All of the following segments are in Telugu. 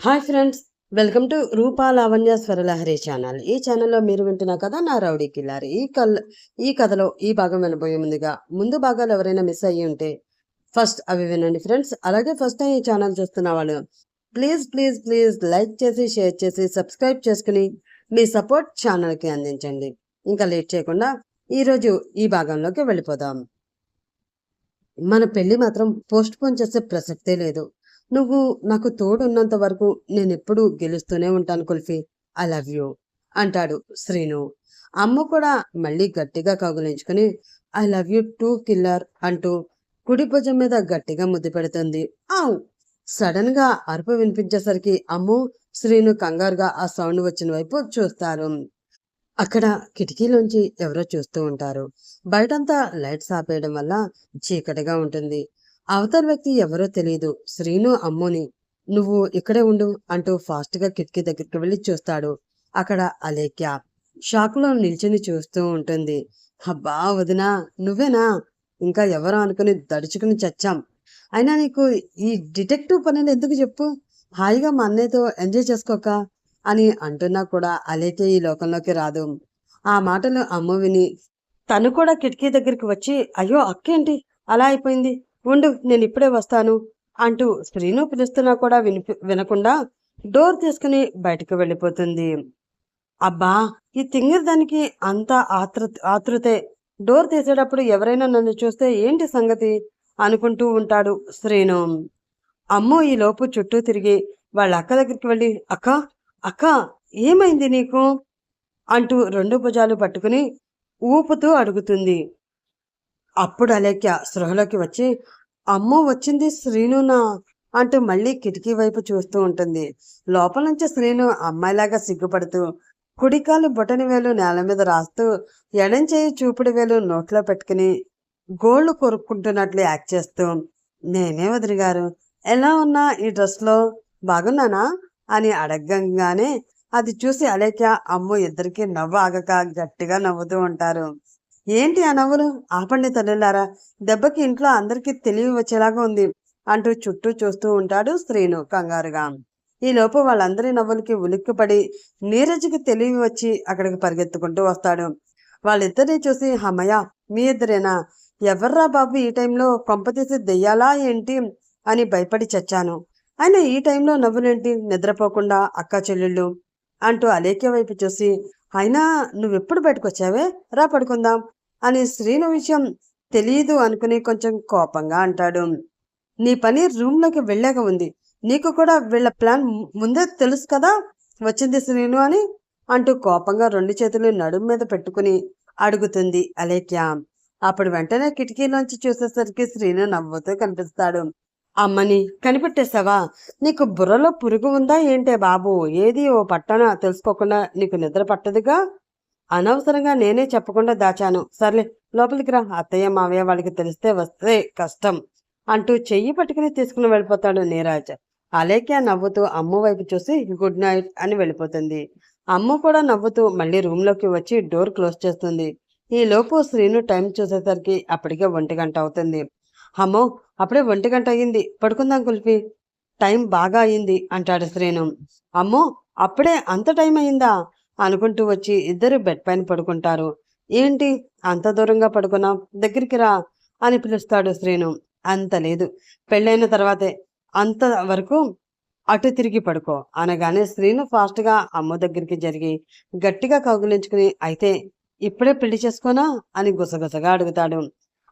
Hi friends, welcome to Rupa Lavanya Swaralahari channel. ఈ ఛానల్లో మీరు వింటున్న కథ నా రౌడీ కిల్లారి. ఈ కథలో ఈ భాగం వినబోయే ముందు భాగాలు ఎవరైనా మిస్ అయ్యి ఉంటే ఫస్ట్ అవి వినండి ఫ్రెండ్స్. అలాగే ఫస్ట్ టైం ఈ ఛానల్ చూస్తున్న వాళ్ళు ప్లీజ్ ప్లీజ్ ప్లీజ్ లైక్ చేసి షేర్ చేసి సబ్స్క్రైబ్ చేసుకుని మీ సపోర్ట్ ఛానల్కి అందించండి. ఇంకా లేట్ చేయకుండా ఈరోజు ఈ భాగంలోకి వెళ్ళిపోదాం. మన పెళ్లి మాత్రం పోస్ట్ పోన్ చేసే ప్రసక్తే లేదు. నువ్వు నాకు తోడున్నంత వరకు నేనెప్పుడూ గెలుస్తూనే ఉంటాను కుల్ఫీ. ఐ లవ్ యూ అంటాడు శ్రీను. అమ్మ కూడా మళ్ళీ గట్టిగా కౌగులించుకుని I love you too killer అంటూ కుడి భుజం మీద గట్టిగా ముద్దు పెడుతుంది. ఆవ్! సడన్ గా అరుపు వినిపించేసరికి అమ్ము శ్రీను కంగారుగా ఆ సౌండ్ వచ్చిన వైపు చూస్తారు. అక్కడ కిటికీలోంచి ఎవరో చూస్తూ ఉంటారు. బయటంతా లైట్స్ ఆపేయడం వల్ల చీకటిగా ఉంటుంది. అవతల వ్యక్తి ఎవరో తెలియదు. శ్రీను అమ్ముని నువ్వు ఇక్కడే ఉండు అంటూ ఫాస్ట్ గా కిటికీ దగ్గరికి వెళ్ళి చూస్తాడు. అక్కడ అలేఖ్య షాక్ లో నిల్చుని చూస్తూ ఉంటుంది. అబ్బా వదినా, నువ్వేనా? ఇంకా ఎవరో అనుకుని దడుచుకుని చచ్చాం. అయినా నీకు ఈ డిటెక్టివ్ పనులు ఎందుకు చెప్పు? హాయిగా మా అన్నయ్యతో ఎంజాయ్ చేసుకోక అని అంటున్నా కూడా అలేఖ్య ఈ లోకంలోకి రాదు. ఆ మాటలు అమ్మ విని తను కూడా కిటికీ దగ్గరికి వచ్చి అయ్యో అక్కేంటి అలా అయిపోయింది, ఉండు నేను ఇప్పుడే వస్తాను అంటూ శ్రీను పిలుస్తున్నా కూడా వినకుండా డోర్ తీసుకుని బయటకు వెళ్ళిపోతుంది. అబ్బా, ఈ తింగిరి దానికి అంత ఆతృతే. డోర్ తీసేటప్పుడు ఎవరైనా నన్ను చూస్తే ఏంటి సంగతి అనుకుంటూ ఉంటాడు శ్రీను. అమ్మో ఈ లోపు చుట్టూ తిరిగి వాళ్ళ అక్క దగ్గరికి వెళ్ళి అక్క అక్క ఏమైంది నీకు అంటూ రెండు భుజాలు పట్టుకుని ఊపుతూ అడుగుతుంది. అప్పుడు అలేఖ్య స్పృహలోకి వచ్చి అమ్మో వచ్చింది శ్రీనునా అంటూ మళ్ళీ కిటికీ వైపు చూస్తూ ఉంటుంది. లోపల నుంచి శ్రీను అమ్మాయిలాగా సిగ్గుపడుతూ కుడికాలు బొటని వేలు నేల మీద రాస్తూ ఎడంచేయి చూపుడు వేలు నోట్లో పెట్టుకుని గోళ్లు కొరుక్కుంటున్నట్లు యాక్ట్ చేస్తూ నేనే వదిలిగారు ఎలా ఉన్నా ఈ డ్రెస్లో బాగున్నానా అని అడగంగానే అది చూసి అలేఖ్య అమ్ము ఇద్దరికి నవ్వు ఆగక గట్టిగా నవ్వుతూ ఉంటారు. ఏంటి ఆ నవ్వులు? ఆపండి తల్లులారా, దెబ్బకి ఇంట్లో అందరికీ తెలివి వచ్చేలాగా ఉంది అంటూ చుట్టూ చూస్తూ ఉంటాడు శ్రీను కంగారుగా. ఈ లోపు వాళ్ళందరి నవ్వులకి ఉలిక్కిపడి నీరజ్కి తెలివి వచ్చి అక్కడికి పరిగెత్తుకుంటూ వస్తాడు. వాళ్ళిద్దరిని చూసి హమ్మయ్య మీ ఇద్దరేనా? ఎవర్రా బాబు ఈ టైంలో? కొంపతీసి దెయ్యాలా ఏంటి అని భయపడి చచ్చాను. అయినా ఈ టైంలో నవ్వులేంటి? నిద్రపోకుండా అక్క చెల్లెళ్ళు అంటూ అలేఖ్య వైపు చూసి అయినా నువ్వెప్పుడు బయటకొచ్చావే, రా పడుకుందాం అని శ్రీను విషయం తెలియదు అనుకుని కొంచెం కోపంగా అంటాడు. నీ పని రూమ్లోకి వెళ్ళాక ఉంది, నీకు కూడా వీళ్ళ ప్లాన్ ముందే తెలుసు కదా వచ్చింది శ్రీను అని అంటూ కోపంగా రెండు చేతులు నడుము మీద పెట్టుకుని అడుగుతుంది అలేఖ్య. అప్పుడు వెంటనే కిటికీలోంచి చూసేసరికి శ్రీను నవ్వుతూ కనిపిస్తాడు. అమ్మని కనిపెట్టేశావా? నీకు బుర్రలో పురుగు ఉందా ఏంటే బాబు? ఏది ఓ పట్టణ తెలుసుకోకుండా నీకు నిద్ర పట్టదుగా. అనవసరంగా నేనే చెప్పకుండా దాచాను. సర్లే లోపలికి రా, అత్తయ్య మావయ్య వాళ్ళకి తెలిస్తే వస్తే కష్టం అంటూ చెయ్యి పట్టుకుని తీసుకుని వెళ్ళిపోతాడు నీరాజ్. అలేఖ్య నవ్వుతూ అమ్మ వైపు చూసి గుడ్ నైట్ అని వెళ్ళిపోతుంది. అమ్మ కూడా నవ్వుతూ మళ్ళీ రూమ్లోకి వచ్చి డోర్ క్లోజ్ చేస్తుంది. ఈ లోపు శ్రీను టైం చూసేసరికి అప్పటికే 1 గంట అవుతుంది. అమ్మో అప్పుడే 1 గంట అయ్యింది, పడుకుందాం కుల్ఫీ, టైం బాగా అయింది అంటాడు శ్రీను. అమ్మో అప్పుడే అంత టైం అయిందా అనుకుంటూ వచ్చి ఇద్దరు బెడ్ పైన పడుకుంటారు. ఏంటి అంత దూరంగా పడుకున్నా, దగ్గరికి రా అని పిలుస్తాడు శ్రీను. అంత లేదు, పెళ్ళైన తర్వాతే అంత వరకు అటు తిరిగి పడుకో అనగానే శ్రీను ఫాస్ట్గా అమ్మ దగ్గరికి జరిగి గట్టిగా కౌగులించుకుని అయితే ఇప్పుడే పెళ్లి చేసుకోనా అని గుసగుసగా అడుగుతాడు.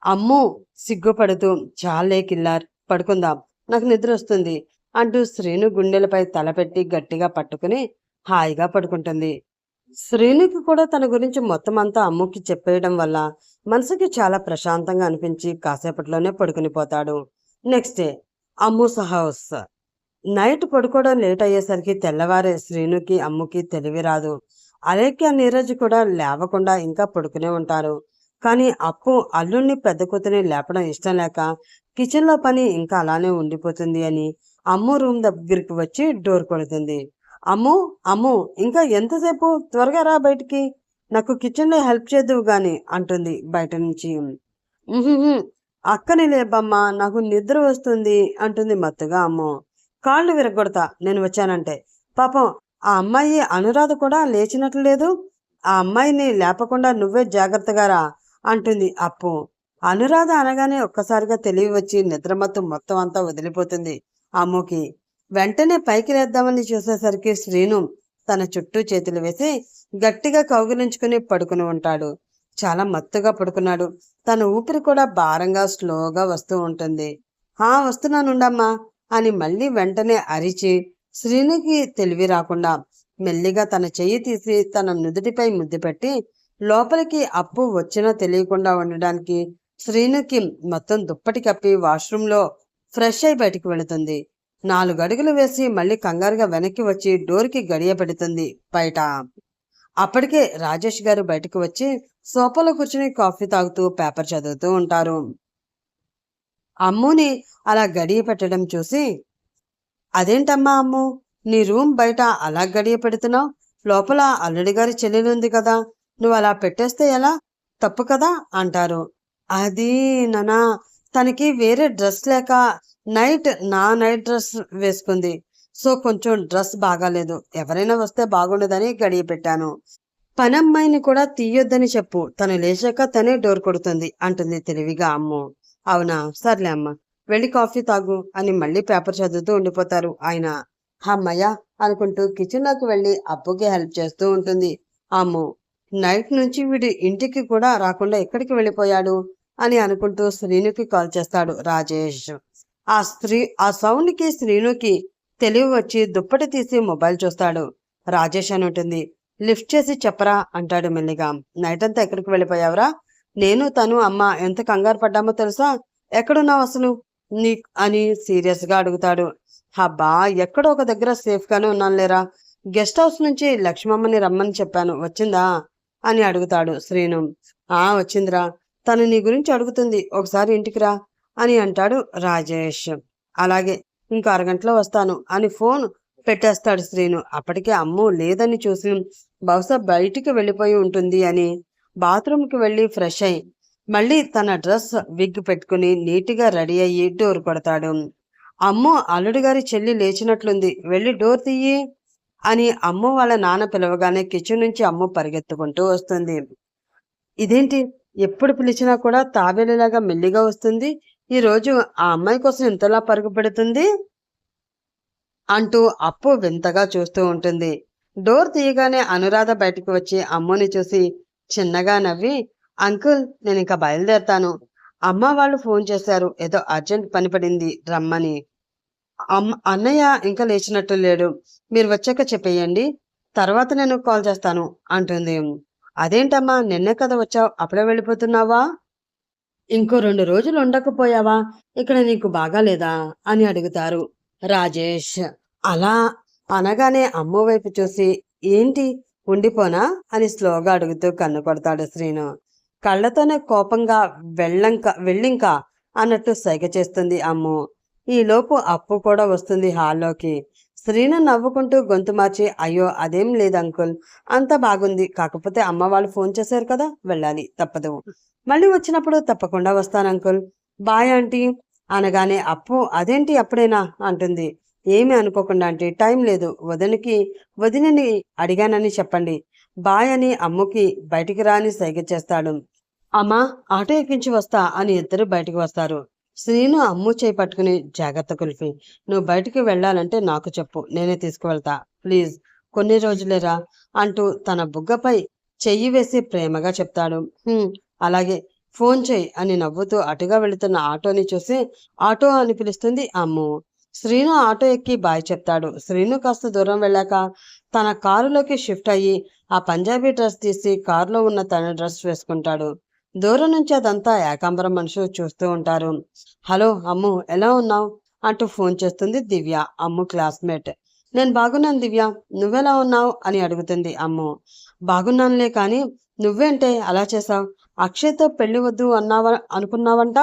అమ్మో సిగ్గుపడుతూ చాలే కిల్లార్, పడుకుందాం, నాకు నిద్ర వస్తుంది అంటూ శ్రీను గుండెలపై తలపెట్టి గట్టిగా పట్టుకుని హాయిగా పడుకుంటుంది. శ్రీనుకి కూడా తన గురించి మొత్తం అంతా అమ్ముకి చెప్పేయడం వల్ల మనసుకి చాలా ప్రశాంతంగా అనిపించి కాసేపట్లోనే పడుకుని పోతాడు. Next day Ammu's house. Night పడుకోవడం లేట్ అయ్యేసరికి తెల్లవారే శ్రీనుకి అమ్ముకి తెలివి రాదు. అలేఖ్య నీరజ్ కూడా లేవకుండా ఇంకా పడుకునే ఉంటారు. కానీ అప్పు అల్లుణ్ణి పెద్ద కూతుని లేపడం ఇష్టం లేక కిచెన్లో పని ఇంకా అలానే ఉండిపోతుంది అని అమ్ము రూమ్ దగ్గరికి వచ్చి డోర్ కొడుతుంది. అమ్ము అమ్ము ఇంకా ఎంతసేపు, త్వరగా రా బయటికి, నాకు కిచెన్లో హెల్ప్ చేద్దువు గాని అంటుంది బయట నుంచి. అక్కని లేబమ్మా, నాకు నిద్ర వస్తుంది అంటుంది మత్తుగా అమ్ము. కాళ్ళు విరగొడతా నేను వచ్చానంటే. పాపం ఆ అమ్మాయి అనురాధ కూడా లేచినట్లు లేదు. ఆ అమ్మాయిని లేపకుండా నువ్వే జాగ్రత్తగా రా అంటుంది అప్పు. అనురాధ అనగానే ఒక్కసారిగా తెలివి వచ్చి నిద్రమత్తు మొత్తం అంతా వదిలిపోతుంది అమ్ముకి. వెంటనే పైకి లేద్దామని చూసేసరికి శ్రీను తన చుట్టూ చేతులు వేసి గట్టిగా కౌగిలించుకుని పడుకుని ఉంటాడు. చాలా మత్తుగా పడుకున్నాడు. తన ఊపిరి కూడా భారంగా స్లోగా వస్తూ ఉంటుంది. వస్తున్నానుండమ్మా అని మళ్ళీ వెంటనే అరిచి శ్రీనుకి తెలివి రాకుండా మెల్లిగా తన చెయ్యి తీసి తన నుదుటిపై ముద్దు పెట్టి లోపలికి అప్పు వచ్చినా తెలియకుండా ఉండడానికి శ్రీనుకి మొత్తం దుప్పటి కప్పి వాష్రూంలో ఫ్రెష్ అయి బయటికి వెళుతుంది. 4 అడుగులు వేసి మళ్ళీ కంగారుగా వెనక్కి వచ్చి డోర్కి గడియ పెడుతుంది బయట. అప్పటికే రాజేష్ గారు బయటకు వచ్చి సోఫాలో కూర్చుని కాఫీ తాగుతూ పేపర్ చదువుతూ ఉంటారు. అమ్ముని అలా గడియ పెట్టడం చూసి, అదేంటమ్మా అమ్ము, నీ రూమ్ బయట అలా గడియ పెడుతున్నావు? లోపల అల్లుడి గారి చెల్లెలుంది కదా, నువ్వు అలా పెట్టేస్తే ఎలా? తప్పు కదా అంటారు. అది నానా, తనకి వేరే డ్రెస్ లేక నా నైట్ డ్రెస్ వేసుకుంది. సో కొంచెం డ్రెస్ బాగాలేదు, ఎవరైనా వస్తే బాగుండదని గడియ పెట్టాను. పనమ్మాయిని కూడా తీయొద్దని చెప్పు, తను లేచాక తనే డోర్ కొడుతుంది అంటుంది తెలివిగా అమ్ము. అవునా, సర్లే అమ్మ, వెళ్ళి కాఫీ తాగు అని మళ్ళీ పేపర్ చదువుతూ ఉండిపోతారు ఆయన. అమ్మయ్య అనుకుంటూ కిచెన్లోకి వెళ్ళి అప్పుకి హెల్ప్ చేస్తూ ఉంటుంది అమ్ము. నైట్ నుంచి వీడి ఇంటికి కూడా రాకుండా ఎక్కడికి వెళ్ళిపోయాడు అని అనుకుంటూ శ్రీనుకి కాల్ చేస్తాడు రాజేష్. ఆ సౌండ్కి శ్రీనుకి తెలివి వచ్చి దుప్పటి తీసి మొబైల్ చూస్తాడు. రాజేష్ అని ఉంటుంది. లిఫ్ట్ చేసి చెప్పరా అంటాడు మెల్లిగా. నైట్ అంతా ఎక్కడికి వెళ్ళిపోయావురా? నేను తను అమ్మ ఎంత కంగారు పడ్డామో తెలుసా? ఎక్కడున్నావు అసలు నీ అని సీరియస్ గా అడుగుతాడు. అబ్బా, ఎక్కడో ఒక దగ్గర సేఫ్ గానే ఉన్నాను లేరా. గెస్ట్ హౌస్ నుంచి లక్ష్మమ్మని రమ్మని చెప్పాను, వచ్చిందా అని అడుగుతాడు శ్రీను. వచ్చిందిరా, తను నీ గురించి అడుగుతుంది, ఒకసారి ఇంటికి రా అని అంటాడు రాజేష్. అలాగే, ఇంకో అరగంటలో వస్తాను అని ఫోన్ పెట్టేస్తాడు శ్రీను. అప్పటికే అమ్ము లేదని చూసి బహుశా బయటికి వెళ్ళిపోయి ఉంటుంది అని బాత్రూమ్కి వెళ్ళి ఫ్రెష్ అయి మళ్ళీ తన డ్రెస్ విగ్ పెట్టుకుని నీట్గా రెడీ అయ్యి డోర్ కొడతాడు. అమ్ము అల్లుడి గారి చెల్లి లేచినట్లుంది, వెళ్ళి డోర్ తీయి అని అమ్ము వాళ్ళ నాన్న పిలవగానే కిచెన్ నుంచి అమ్ము పరిగెత్తుకుంటూ వస్తుంది. ఇదేంటి, ఎప్పుడు పిలిచినా కూడా తాబేలులాగా మెల్లిగా వస్తుంది, ఈ రోజు ఆ అమ్మాయి కోసం ఇంతలా పరుగు పెడుతుంది అంటూ అప్పు వింతగా చూస్తూ ఉంటుంది. డోర్ తీయగానే అనురాధ బయటకు వచ్చి అమ్ముని చూసి చిన్నగా నవ్వి, అంకుల్ నేను ఇంకా బయలుదేరతాను, అమ్మ వాళ్ళు ఫోన్ చేశారు, ఏదో అర్జెంట్ పని పడింది రమ్మని. అన్నయ్య ఇంకా లేచినట్టు లేడు, మీరు వచ్చాక చెప్పేయండి, తర్వాత నేను కాల్ చేస్తాను అంటుంది. అదేంటమ్మా, నిన్నే కదా వచ్చావు, అప్పుడే వెళ్ళిపోతున్నావా? ఇంకో 2 రోజులు ఉండకపోయావా? ఇక్కడ నీకు బాగాలేదా అని అడుగుతారు రాజేష్. అలా అనగానే అమ్మ వైపు చూసి, ఏంటి ఉండిపోనా అని స్లోగా అడుగుతూ కన్ను కొడతాడు శ్రీను. కళ్ళతోనే కోపంగా వెళ్ళింకా అన్నట్టు సైగ చేస్తుంది అమ్ము. ఈలోపు అప్పు కూడా వస్తుంది హాల్లోకి. శ్రీను నవ్వుకుంటూ గొంతు మార్చి, అయ్యో అదేం లేదు అంకుల్, అంతా బాగుంది, కాకపోతే అమ్మ వాళ్ళు ఫోన్ చేశారు కదా, వెళ్ళాలి, తప్పదు, మళ్ళీ వచ్చినప్పుడు తప్పకుండా వస్తాను అంకుల్, బాయ్ ఆంటీ అనగానే అప్పు అదేంటి అప్పుడేనా అంటుంది. ఏమీ అనుకోకుండా అంటే, టైం లేదు, వదినని అడిగానని చెప్పండి, బాయ్ అని అమ్ముకి బయటికి రాని సైగ చేస్తాడు. అమ్మా ఆటో ఎక్కించి వస్తా అని ఇద్దరు బయటికి వస్తారు. శ్రీను అమ్ము చేయి పట్టుకుని, జాగ్రత్త కుల్ఫీ, నువ్వు బయటికి వెళ్ళాలంటే నాకు చెప్పు, నేనే తీసుకువెళ్తా, ప్లీజ్ కొన్ని రోజులేరా అంటూ తన బుగ్గపై చెయ్యి వేసి ప్రేమగా చెప్తాడు. అలాగే, ఫోన్ చెయ్యి అని నవ్వుతూ అటుగా వెళుతున్న ఆటోని చూసి ఆటో అని పిలుస్తుంది అమ్ము. శ్రీను ఆటో ఎక్కి బాయ్ చెప్తాడు. శ్రీను కాస్త దూరం వెళ్ళాక తన కారులోకి షిఫ్ట్ అయ్యి ఆ పంజాబీ డ్రెస్ తీసి కారులో ఉన్న తన డ్రెస్ వేసుకుంటాడు. దూరం నుంచి అదంతా ఏకాంబరం మనుషులు చూస్తూ ఉంటారు. హలో అమ్ము, ఎలా ఉన్నావు అంటూ ఫోన్ చేస్తుంది దివ్య, అమ్ము క్లాస్మేట్. నేను బాగున్నాను దివ్య, నువ్వెలా ఉన్నావు అని అడుగుతుంది అమ్ము. బాగున్నానులే, కానీ నువ్వేంటే అలా చేసావు? అక్షయ్తో పెళ్లి వద్దు అనుకున్నావంట,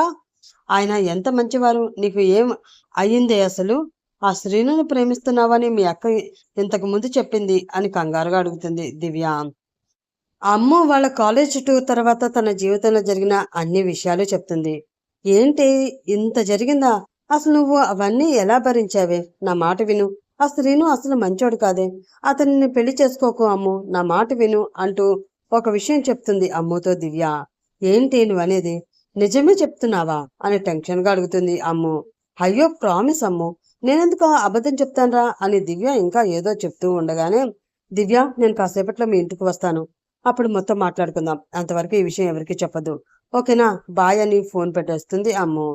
ఆయన ఎంత మంచివారు, నీకు ఏం అయ్యిందే అసలు? ఆ శ్రీనుని ప్రేమిస్తున్నావని మీ అక్క ఇంతకు ముందు చెప్పింది అని కంగారుగా అడుగుతుంది దివ్య. అమ్ము వాళ్ళ కాలేజ్ టూర్ తర్వాత తన జీవితంలో జరిగిన అన్ని విషయాలు చెప్తుంది. ఏంటి ఇంత జరిగిందా అసలు నువ్వు అవన్నీ ఎలా భరించావే? నా మాట విను. ఆ శ్రీను అసలు మంచోడు కాదే. అతనిని పెళ్లి చేసుకోకు అమ్ము. నా మాట విను అంటూ ఒక విషయం చెప్తుంది అమ్ముతో దివ్య. ఏంటి నువ్వనేది? నిజమే చెప్తున్నావా అని టెన్షన్గా అడుగుతుంది అమ్ము. అయ్యో ప్రామిస్ అమ్ము. నేనెందుకు అబద్ధం చెప్తాన్రా అని దివ్య ఇంకా ఏదో చెప్తూ ఉండగానే, దివ్య నేను కాసేపట్లో మీ ఇంటికి వస్తాను. అప్పుడు మొత్తం మాట్లాడుకుందాం. అంతవరకు ఈ విషయం ఎవరికి చెప్పదు. ఓకేనా? బాయ్ అని ఫోన్ పెట్టేస్తుంది అమ్ము.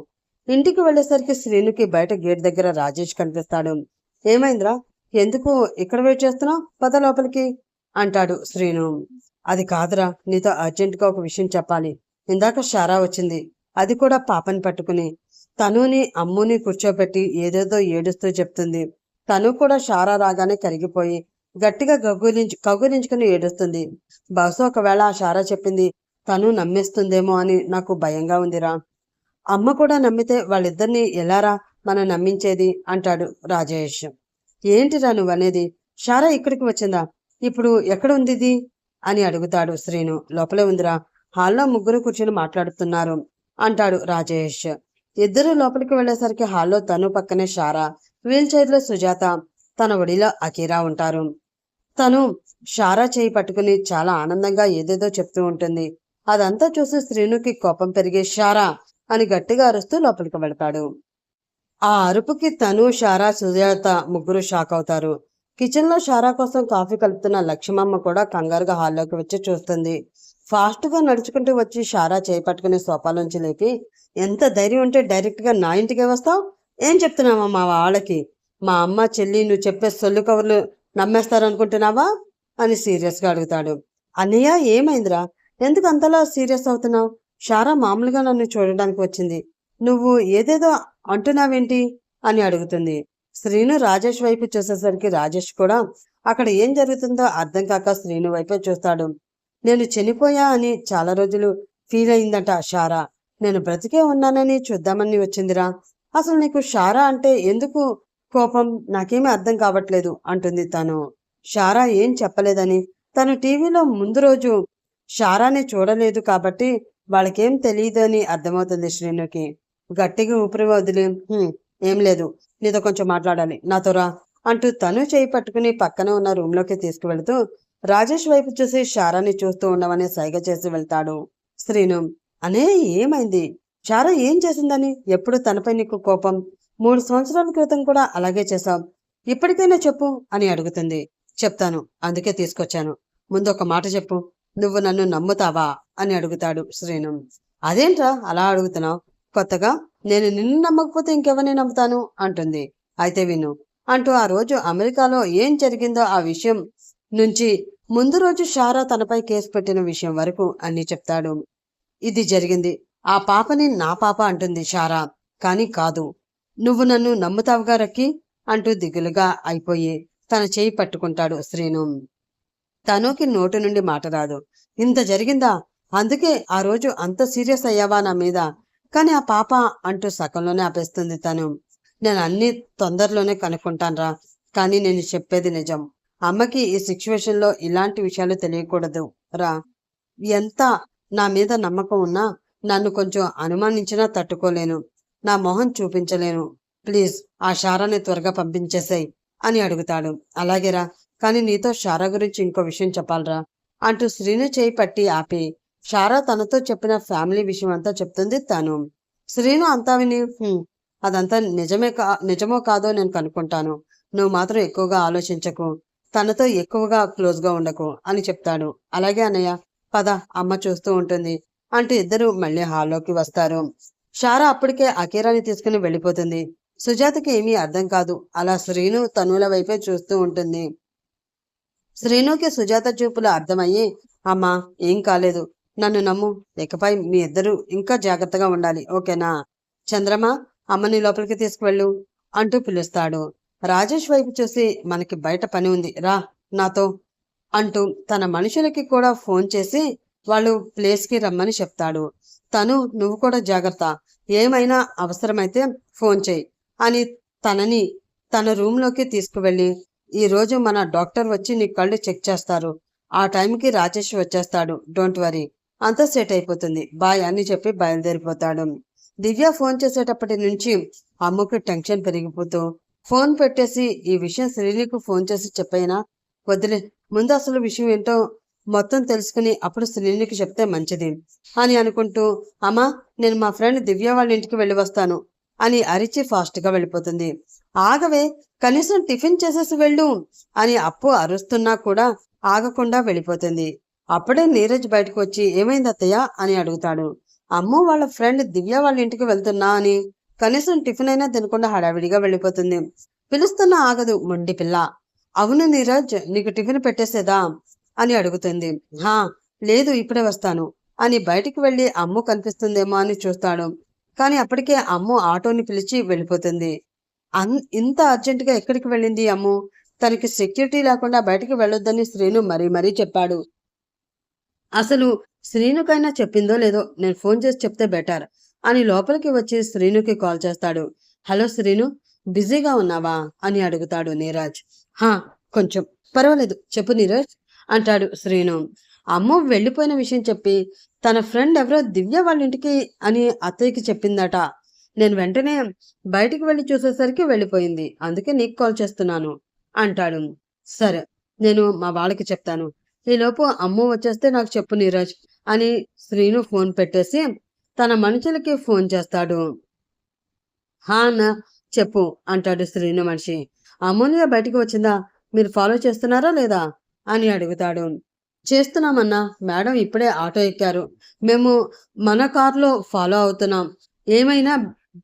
ఇంటికి వెళ్ళేసరికి శ్రీనుకి బయట గేట్ దగ్గర రాజేష్ కనిపిస్తాడు. ఏమైందిరా? ఎందుకు ఇక్కడ వెయిట్ చేస్తున్నావు? పద లోపలికి అంటాడు శ్రీను. అది కాదురా, నీతో అర్జెంటుగా ఒక విషయం చెప్పాలి. ఇందాక షారా వచ్చింది. అది కూడా పాపని పట్టుకుని. తనుని అమ్ముని కూర్చోబెట్టి ఏదేదో ఏడుస్తూ చెప్తుంది. తను కూడా షారా రాగానే కరిగిపోయి గట్టిగా కగులించుకుని ఏడుస్తుంది. బహుశా ఒకవేళ ఆ షారా చెప్పింది తను నమ్మేస్తుందేమో అని నాకు భయంగా ఉందిరా. అమ్మ కూడా నమ్మితే వాళ్ళిద్దరినీ ఎలారా మనం నమ్మించేది అంటాడు రాజేష్. ఏంటిరా నువ్వనేది? షారా ఇక్కడికి వచ్చిందా? ఇప్పుడు ఎక్కడ ఉంది ఇది అని అడుగుతాడు శ్రీను. లోపలే ఉందిరా, హాల్లో ముగ్గురు కూర్చుని మాట్లాడుతున్నారు అంటాడు రాజేష్. ఇద్దరు లోపలికి వెళ్లేసరికి హాల్లో తను పక్కనే షారా, వీల్ చైర్లో సుజాత, తన ఒడిలో అకీరా ఉంటారు. తను షారా చేయి పట్టుకుని చాలా ఆనందంగా ఏదేదో చెప్తూ ఉంటుంది. అదంతా చూసి శ్రీనుకి కోపం పెరిగి షారా అని గట్టిగా అరుస్తూ లోపలికి వెళతాడు. ఆ అరుపుకి తను, షారా, సుజాత ముగ్గురు షాక్ అవుతారు. కిచెన్ లో షారా కోసం కాఫీ కలుపుతున్న లక్ష్మమ్మ కూడా కంగారుగా హాల్లోకి వచ్చి చూస్తుంది. ఫాస్ట్ గా నడుచుకుంటూ వచ్చి షారా చేయి పట్టుకుని సోఫాలోంచి లేపి, ఎంత ధైర్యం ఉంటే డైరెక్ట్ గా నా ఇంటికే వస్తావు? ఏం చెప్తున్నావా మా వాళ్ళకి? మా అమ్మ చెల్లి నువ్వు చెప్పే సొల్లు కవర్లు నమ్మేస్తారనుకుంటున్నావా అని సీరియస్ గా అడుగుతాడు. అన్నయ్య ఏమైందిరా? ఎందుకు అంతలా సీరియస్ అవుతున్నావు? షారా మామూలుగా నన్ను చూడడానికి వచ్చింది. నువ్వు ఏదేదో అంటున్నావేంటి అని అడుగుతుంది. శ్రీను రాజేష్ వైపు చూసేసరికి రాజేష్ కూడా అక్కడ ఏం జరుగుతుందో అర్థం కాక శ్రీను వైపే చూస్తాడు. నేను చనిపోయా అని చాలా రోజులు ఫీల్ అయిందట షారా. నేను బ్రతికే ఉన్నానని చూద్దామని వచ్చిందిరా. అసలు నీకు షారా అంటే ఎందుకు కోపం నాకేమీ అర్థం కావట్లేదు అంటుంది తను. షారా ఏం చెప్పలేదని, తను టీవీలో ముందు రోజు షారాని చూడలేదు కాబట్టి వాళ్ళకేం తెలియదు అని అర్థమవుతుంది శ్రీనుకి. గట్టిగా ఊపిరి వదిలి, ఏం లేదు, నీతో కొంచెం మాట్లాడాలి, నాతో రా అంటూ తను చేయి పట్టుకుని పక్కన ఉన్న రూమ్లోకి తీసుకువెళుతూ రాజేష్ వైపు చూసి షారాని చూస్తూ ఉండమని సైగ చేసి వెళ్తాడు శ్రీను. అనే ఏమైంది? షారా ఏం చేసిందని ఎప్పుడు తనపై నీకు కోపం? 3 సంవత్సరాల క్రితం కూడా అలాగే చేశావు. ఇప్పటికైనా చెప్పు అని అడుగుతుంది. చెప్తాను, అందుకే తీసుకొచ్చాను. ముందు ఒక మాట చెప్పు, నువ్వు నన్ను నమ్ముతావా అని అడుగుతాడు శ్రీను. అదేంట్రా అలా అడుగుతున్నావు? కొత్తగా? నేను నిన్ను నమ్మకపోతే ఇంకెవరిని నమ్ముతాను అంటుంది. అయితే విను అంటూ ఆ రోజు అమెరికాలో ఏం జరిగిందో ఆ విషయం నుంచి ముందు రోజు షారా తనపై కేసు పెట్టిన విషయం వరకు అన్ని చెప్తాడు. ఇది జరిగింది. ఆ పాపని నా పాప అంటుంది షారా. కానీ కాదు. నువ్వు నన్ను నమ్ముతావుగా రక్కి అంటూ దిగులుగా అయిపోయి తన చేయి పట్టుకుంటాడు శ్రీను. తనుకి నోటి నుండి మాట రాదు. ఇంత జరిగిందా? అందుకే ఆ రోజు అంత సీరియస్ అయ్యావా నా మీద? కానీ ఆ పాప అంటూ సగంలోనే ఆపేస్తుంది తను. నేను అన్ని తొందరలోనే కనుక్కుంటాన్రా. కానీ నేను చెప్పేది నిజం. అమ్మకి ఈ సిచ్యువేషన్లో ఇలాంటి విషయాలు తెలియకూడదు రా. ఎంత నా మీద నమ్మకం ఉన్నా నన్ను కొంచెం అనుమానించినా తట్టుకోలేను. నా మొహం చూపించలేను. ప్లీజ్ ఆ షారాని త్వరగా పంపించేసాయి అని అడుగుతాడు. అలాగేరా, కానీ నీతో షారా గురించి ఇంకో విషయం చెప్పాలరా అంటూ శ్రీను చేయి పట్టి ఆపి షారా తనతో చెప్పిన ఫ్యామిలీ విషయం అంతా చెప్తుంది తను. శ్రీను అంతా విని అదంతా నిజమో కాదో నేను కనుక్కుంటాను. నువ్వు మాత్రం ఎక్కువగా ఆలోచించకు, తనతో ఎక్కువగా క్లోజ్గా ఉండకు అని చెప్తాడు. అలాగే అన్నయ్య, పద, అమ్మ చూస్తూ ఉంటుంది అంటూ ఇద్దరు మళ్ళీ హాల్లోకి వస్తారు. షారా అప్పటికే అకీరాని తీసుకుని వెళ్ళిపోతుంది. సుజాతకి ఏమీ అర్థం కాదు. అలా శ్రీను తనుల వైపే చూస్తూ ఉంటుంది. శ్రీనుకి సుజాత చూపులు అర్థమయ్యి, అమ్మా ఏం కాలేదు, నన్ను నమ్ము, ఇకపై మీ ఇద్దరు ఇంకా జాగ్రత్తగా ఉండాలి, ఓకేనా? చంద్రమా, అమ్మని లోపలికి తీసుకువెళ్ళు అంటూ పిలుస్తాడు. రాజేష్ వైపు చూసి, మనకి బయట పని ఉంది, రా నాతో అంటూ తన మనుషులకి కూడా ఫోన్ చేసి వాళ్ళు ప్లేస్కి రమ్మని చెప్తాడు. తను, నువ్వు కూడా జాగ్రత్త, ఏమైనా అవసరమైతే ఫోన్ చేయి అని తనని తన రూమ్లోకి తీసుకువెళ్ళి, ఈరోజు మన డాక్టర్ వచ్చి నీ కళ్ళు చెక్ చేస్తారు, ఆ టైంకి రాజేష్ వచ్చేస్తాడు, డోంట్ వరీ, అంతా సెట్ అయిపోతుంది, బాయ్ అని చెప్పి బయలుదేరిపోతాడు. దివ్య ఫోన్ చేసేటప్పటి నుంచి అమ్మకు టెన్షన్ పెరిగిపోతూ ఫోన్ పెట్టేసి ఈ విషయం శ్రీనికి ఫోన్ చేసి చెప్పైనా వదిలే, ముందు అసలు విషయం ఏంటో మొత్తం తెలుసుకుని అప్పుడు శ్రీనికి చెప్తే మంచిది అని అనుకుంటూ అమ్మా నేను మా ఫ్రెండ్ దివ్య వాళ్ళ ఇంటికి వెళ్ళి వస్తాను అని అరిచి ఫాస్ట్గా వెళ్ళిపోతుంది. ఆగవే, కనీసం టిఫిన్ చేసేసి వెళ్ళు అని అప్పు అరుస్తున్నా కూడా ఆగకుండా వెళ్ళిపోతుంది. అప్పుడే నీరజ్ బయటకు వచ్చి ఏమైంది అత్తయ్య అని అడుగుతాడు. అమ్ము వాళ్ళ ఫ్రెండ్ దివ్య వాళ్ళ ఇంటికి వెళ్తున్నా అని కనీసం టిఫిన్ అయినా తినకుండా హడావిడిగా వెళ్ళిపోతుంది. పిలుస్తున్నా ఆగదు మొండి పిల్ల. అవును నీరజ్, నీకు టిఫిన్ పెట్టేసేదా అని అడుగుతుంది. హా లేదు, ఇప్పుడే వస్తాను అని బయటికి వెళ్ళి అమ్ము కనిపిస్తుందేమో అని చూస్తాడు. కానీ అప్పటికే అమ్ము ఆటోని పిలిచి వెళ్ళిపోతుంది. ఇంత అర్జెంటుగా ఎక్కడికి వెళ్ళింది అమ్ము? తనకి సెక్యూరిటీ లేకుండా బయటికి వెళ్ళొద్దని శ్రీను మరీ మరీ చెప్పాడు. అసలు శ్రీనుకైనా చెప్పిందో లేదో, నేను ఫోన్ చేసి చెప్తే బెటర్ అని లోపలికి వచ్చి శ్రీనుకి కాల్ చేస్తాడు. హలో శ్రీను, బిజీగా ఉన్నావా అని అడుగుతాడు నీరజ్. హా కొంచెం. పర్వాలేదు, చెప్పు నీరజ్ అంటాడు శ్రీను. అమ్మ వెళ్ళిపోయిన విషయం చెప్పి తన ఫ్రెండ్ ఎవరో దివ్య వాళ్ళ ఇంటికి అని అత్తయ్యకి చెప్పిందట. నేను వెంటనే బయటికి వెళ్ళి చూసేసరికి వెళ్ళిపోయింది, అందుకే నీకు కాల్ చేస్తున్నాను అంటాడు. సరే, నేను మా వాళ్ళకి చెప్తాను. ఈలోపు అమ్మ వచ్చేస్తే నాకు చెప్పు నీరజ్ అని శ్రీను ఫోన్ పెట్టేసి తన మనుషులకి ఫోన్ చేస్తాడు. హా అన్నా చెప్పు అంటాడు శ్రీను మనిషి. అమ్మోనియా బయటికి వచ్చిందా? మీరు ఫాలో చేస్తున్నారా లేదా అని అడుగుతాడు. చేస్తున్నామన్నా, మేడం ఇప్పుడే ఆటో ఎక్కారు, మేము మన కార్లో ఫాలో అవుతున్నాం, ఏమైనా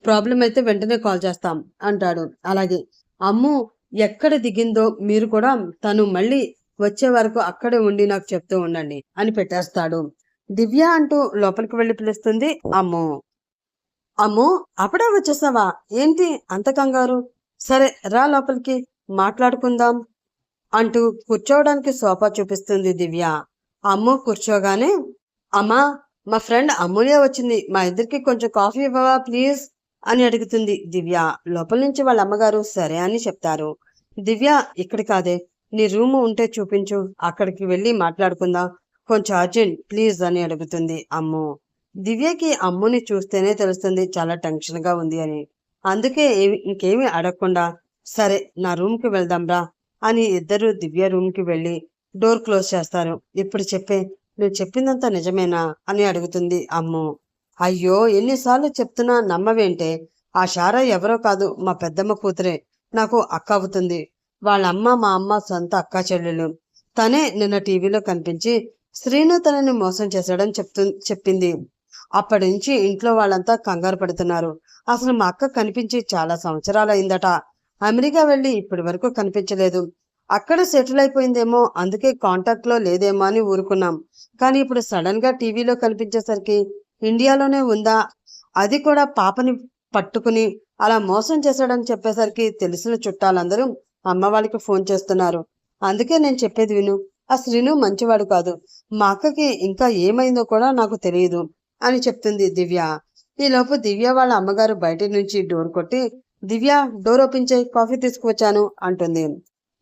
ప్రాబ్లం అయితే వెంటనే కాల్ చేస్తాం అంటాడు. అలాగే అమ్ము ఎక్కడ దిగిందో మీరు కూడా తను మళ్ళీ వచ్చే వరకు అక్కడే ఉండి నాకు చెప్తూ ఉండండి అని పెట్టేస్తాడు. దివ్య అంటూ లోపలికి వెళ్ళి పిలుస్తుంది అమ్ము. అమ్ము అప్పుడే వచ్చేసావా? ఏంటి అంత కంగారు? సరే రా లోపలికి మాట్లాడుకుందాం అంటూ కూర్చోవడానికి సోఫా చూపిస్తుంది దివ్య. అమ్ము కూర్చోగానే అమ్మా మా ఫ్రెండ్ అమ్ములే వచ్చింది, మా ఇద్దరికి కొంచెం కాఫీ ఇవ్వవా ప్లీజ్ అని అడుగుతుంది దివ్య. లోపల నుంచి వాళ్ళ అమ్మగారు సరే అని చెప్తారు. దివ్య ఇక్కడ కాదే, నీ రూము ఉంటే చూపించు, అక్కడికి వెళ్ళి మాట్లాడుకుందాం, కొంచెం అర్జెంట్ ప్లీజ్ అని అడుగుతుంది అమ్ము. దివ్యకి అమ్ముని చూస్తేనే తెలుస్తుంది చాలా టెన్షన్ గా ఉంది అని. అందుకే ఇంకేమీ అడగకుండా సరే నా రూమ్కి వెళ్దాంరా అని ఇద్దరు దివ్య రూమ్కి వెళ్ళి డోర్ క్లోజ్ చేస్తారు. ఇప్పుడు చెప్పే, నువ్వు చెప్పిందంతా నిజమేనా అని అడుగుతుంది అమ్ము. అయ్యో ఎన్నిసార్లు చెప్తున్నా నమ్మవేంటే? ఆ షారా ఎవరో కాదు, మా పెద్దమ్మ కూతురే, నాకు అక్క అవుతుంది. వాళ్ళమ్మ మా అమ్మ సొంత అక్క చెల్లెలు. తనే నిన్న టీవీలో కనిపించి శ్రీను తనని మోసం చేశాడని చెప్పింది. అప్పటి నుంచి ఇంట్లో వాళ్ళంతా కంగారు పడుతున్నారు. అసలు మా అక్క కనిపించి చాలా సంవత్సరాలు అయిందట. అమెరికా వెళ్ళి ఇప్పటి వరకు కనిపించలేదు. అక్కడ సెటిల్ అయిపోయిందేమో, అందుకే కాంటాక్ట్ లో లేదేమో అని ఊరుకున్నాం. కానీ ఇప్పుడు సడన్ గా టీవీలో కనిపించేసరికి ఇండియాలోనే ఉందా, అది కూడా పాపని పట్టుకుని అలా మోసం చేశాడని చెప్పేసరికి తెలిసిన చుట్టాలందరూ అమ్మ వాళ్ళకి ఫోన్ చేస్తున్నారు. అందుకే నేను చెప్పేది విను, ఆ శ్రీను మంచివాడు కాదు, మా అక్కకి ఇంకా ఏమైందో కూడా నాకు తెలియదు అని చెప్తుంది దివ్య. ఈలోపు దివ్య వాళ్ళ అమ్మగారు బయట నుంచి డోర్ కొట్టి దివ్య డోర్ ఓపెన్ చేయి, కాఫీ తీసుకువచ్చాను అంటుంది.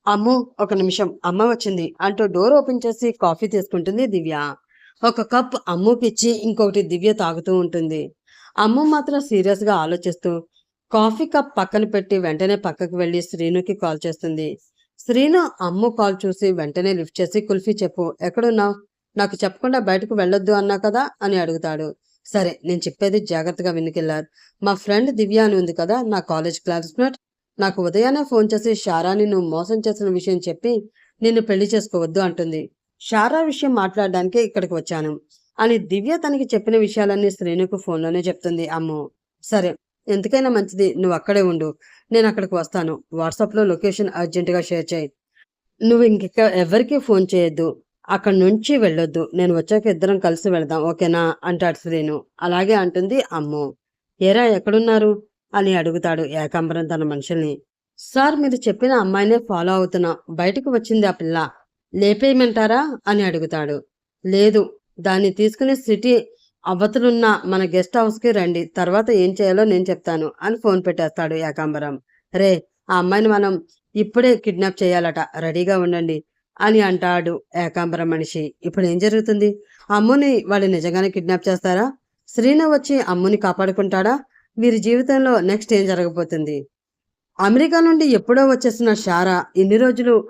అమ్ము ఒక నిమిషం, అమ్మ వచ్చింది అంటూ డోర్ ఓపెన్ చేసి కాఫీ తీసుకుంటుంది దివ్య. ఒక కప్ అమ్ముకిచ్చి ఇంకొకటి దివ్య తాగుతూ ఉంటుంది. అమ్ము మాత్రం సీరియస్ గా ఆలోచిస్తూ కాఫీ కప్ పక్కన పెట్టి వెంటనే పక్కకు వెళ్లి శ్రీనుకి కాల్ చేస్తుంది. శ్రీను అమ్ము కాల్ చూసి వెంటనే లిఫ్ట్ చేసి కుల్ఫీ చెప్పు, ఎక్కడున్నావు? నాకు చెప్పకుండా బయటకు వెళ్ళొద్దు అన్నా కదా అని అడుగుతాడు. సరే నేను చెప్పేది జాగ్రత్తగా వినికెళ్ళారు. మా ఫ్రెండ్ దివ్య అని ఉంది కదా, నా కాలేజ్ క్లాస్మేట్, నాకు ఉదయాన్నే ఫోన్ చేసి షారాని నువ్వు మోసం చేసిన విషయం చెప్పి నిన్ను పెళ్లి చేసుకోవద్దు అంటుంది. షారా విషయం మాట్లాడడానికే ఇక్కడికి వచ్చాను అని దివ్య తనకి చెప్పిన విషయాలన్నీ శ్రీనుకు ఫోన్లోనే చెప్తుంది అమ్ము. సరే ఎందుకైనా మంచిది, నువ్వు అక్కడే ఉండు, నేను అక్కడికి వస్తాను, వాట్సాప్లో లొకేషన్ అర్జెంటుగా షేర్ చేయి, నువ్వు ఇంక ఎవరికి ఫోన్ చేయొద్దు, అక్కడి నుంచి వెళ్ళొద్దు, నేను వచ్చాక ఇద్దరం కలిసి వెళదాం ఓకేనా అంటాడు శ్రీను. అలాగే అంటుంది అమ్ము. ఏరా ఎక్కడున్నారు అని అడుగుతాడు ఏకాంబరం తన మనుషుల్ని. సార్ మీరు చెప్పిన అమ్మాయినే ఫాలో అవుతున్నా, బయటకు వచ్చింది ఆ పిల్ల, లేపేయమంటారా అని అడుగుతాడు. లేదు, దాన్ని తీసుకుని సిటీ అవతలున్న మన గెస్ట్ హౌస్కి రండి, తర్వాత ఏం చేయాలో నేను చెప్తాను అని ఫోన్ పెట్టేస్తాడు ఏకాంబరం. రే ఆ అమ్మాయిని మనం ఇప్పుడే కిడ్నాప్ చేయాలట, రెడీగా ఉండండి అని అంటాడు ఏకాంబరం మనిషి. ఇప్పుడు ఏం జరుగుతుంది? అమ్ముని వాళ్ళు నిజంగానే కిడ్నాప్ చేస్తారా? శ్రీను వచ్చి అమ్ముని కాపాడుకుంటాడా? వీరి జీవితంలో నెక్స్ట్ ఏం జరగబోతుంది? అమెరికా నుండి ఎప్పుడో వచ్చేసిన షారా ఇన్ని రోజులు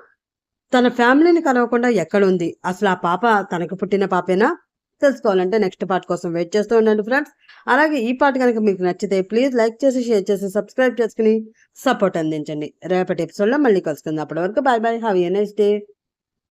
తన ఫ్యామిలీని కలవకుండా ఎక్కడుంది? అసలు ఆ పాప తనకు పుట్టిన పాపేనా? తెలుసుకోవాలంటే నెక్స్ట్ పార్ట్ కోసం వెయిట్ చేస్తూ ఉండండి ఫ్రెండ్స్. అలాగే ఈ పార్ట్ కనుక మీకు నచ్చితే ప్లీజ్ లైక్ చేసి, షేర్ చేసి, సబ్స్క్రైబ్ చేసుకుని సపోర్ట్ అందించండి. రేపటి ఎపిసోడ్లో మళ్ళీ కలుసుకుందాం. అప్పటి వరకు bye bye. Have a nice day.